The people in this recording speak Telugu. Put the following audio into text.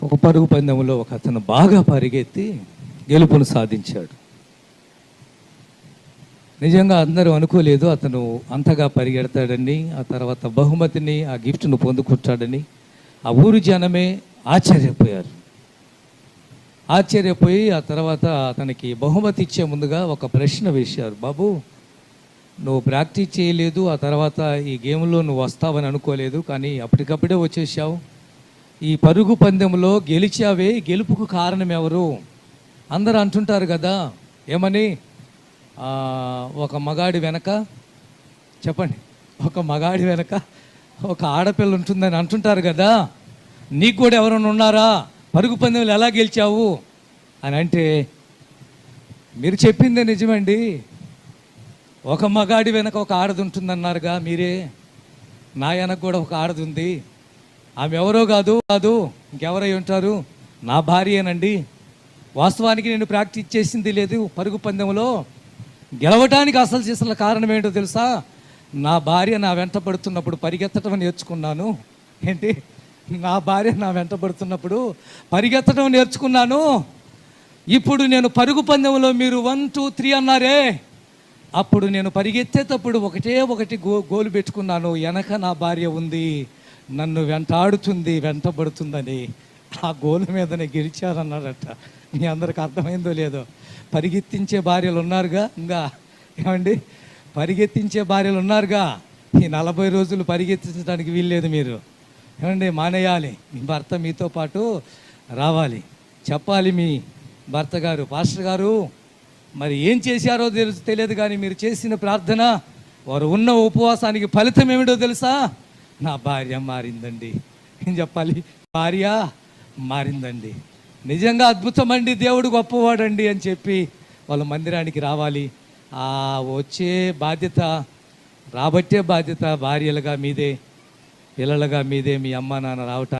ఒక పరుగు పందెంలో ఒక అతను బాగా పరిగెత్తి గెలుపును సాధించాడు. నిజంగా అందరూ అనుకోలేదు అతను అంతగా పరిగెడతాడని, ఆ తర్వాత బహుమతిని, ఆ గిఫ్ట్ను పొందుకుంటాడని. ఆ ఊరు జనమే ఆశ్చర్యపోయారు. ఆశ్చర్యపోయి ఆ తర్వాత అతనికి బహుమతి ఇచ్చే ముందుగా ఒక ప్రశ్న వేశారు. బాబు, నువ్వు ప్రాక్టీస్ చేయలేదు, ఆ తర్వాత ఈ గేమ్లో నువ్వు వస్తావని అనుకోలేదు, కానీ అప్పటికప్పుడే వచ్చేసావు. ఈ పరుగు పందెంలో గెలిచావే, గెలుపుకు కారణం ఎవరు? అందరూ అంటుంటారు కదా, ఏమని? ఒక మగాడి వెనక, చెప్పండి, ఒక మగాడి వెనక ఒక ఆడపిల్ల ఉంటుందని అంటుంటారు కదా. నీకు కూడా ఎవరైనా ఉన్నారా? పరుగు పందెంలో ఎలా గెలిచావు అని అంటే, మీరు చెప్పిందే నిజమండి, ఒక మగాడి వెనక ఒక ఆడది ఉంటుందన్నారుగా మీరే. నా వెనక కూడా ఒక ఆడది ఉంది. ఆమె ఎవరో కాదు ఇంకెవరై ఉంటారు? నా భార్యేనండి. వాస్తవానికి నేను ప్రాక్టీస్ చేసింది లేదు పరుగు పందెంలో. గెలవటానికి అసలు కారణం ఏంటో తెలుసా? నా భార్య నా వెంట పడుతున్నప్పుడు పరిగెత్తడం నేర్చుకున్నాను. ఏంటి? నా భార్య నా వెంట పడుతున్నప్పుడు పరిగెత్తడం నేర్చుకున్నాను. ఇప్పుడు నేను పరుగు పందెంలో మీరు 1, 2, 3 అన్నారే, అప్పుడు నేను పరిగెత్తేటప్పుడు ఒకటి గోలు పెట్టుకున్నాను. వెనక నా భార్య ఉంది, నన్ను వెంటాడుతుంది, వెంటబడుతుందని. ఆ గోలు మీదనే గెలిచారన్నాడట. మీ అందరికి అర్థమైందో లేదో? పరిగెత్తించే భార్యలు ఉన్నారుగా, ఇంకా ఏమండి, పరిగెత్తించే భార్యలు ఉన్నారుగా. ఈ 40 రోజులు పరిగెత్తించడానికి వీల్లేదు. మీరు ఏమండి, మానేయాలి. మీ భర్త మీతో పాటు రావాలి. చెప్పాలి మీ భర్త గారు, పాస్టర్ గారు మరి ఏం చేశారో తెలియదు కానీ మీరు చేసిన ప్రార్థన, వారు ఉన్న ఉపవాసానికి ఫలితం ఏమిటో తెలుసా? నా భార్య మారిందండి. ఏం చెప్పాలి? భార్య మారిందండి. నిజంగా అద్భుతం అండి, దేవుడు గొప్పవాడండి అని చెప్పి వాళ్ళ మందిరానికి రావాలి. ఆ వచ్చే బాధ్యత, రాబట్టే బాధ్యత భార్యలుగా మీదే, పిల్లలుగా మీదే. మీ అమ్మ నాన్న రావటానికి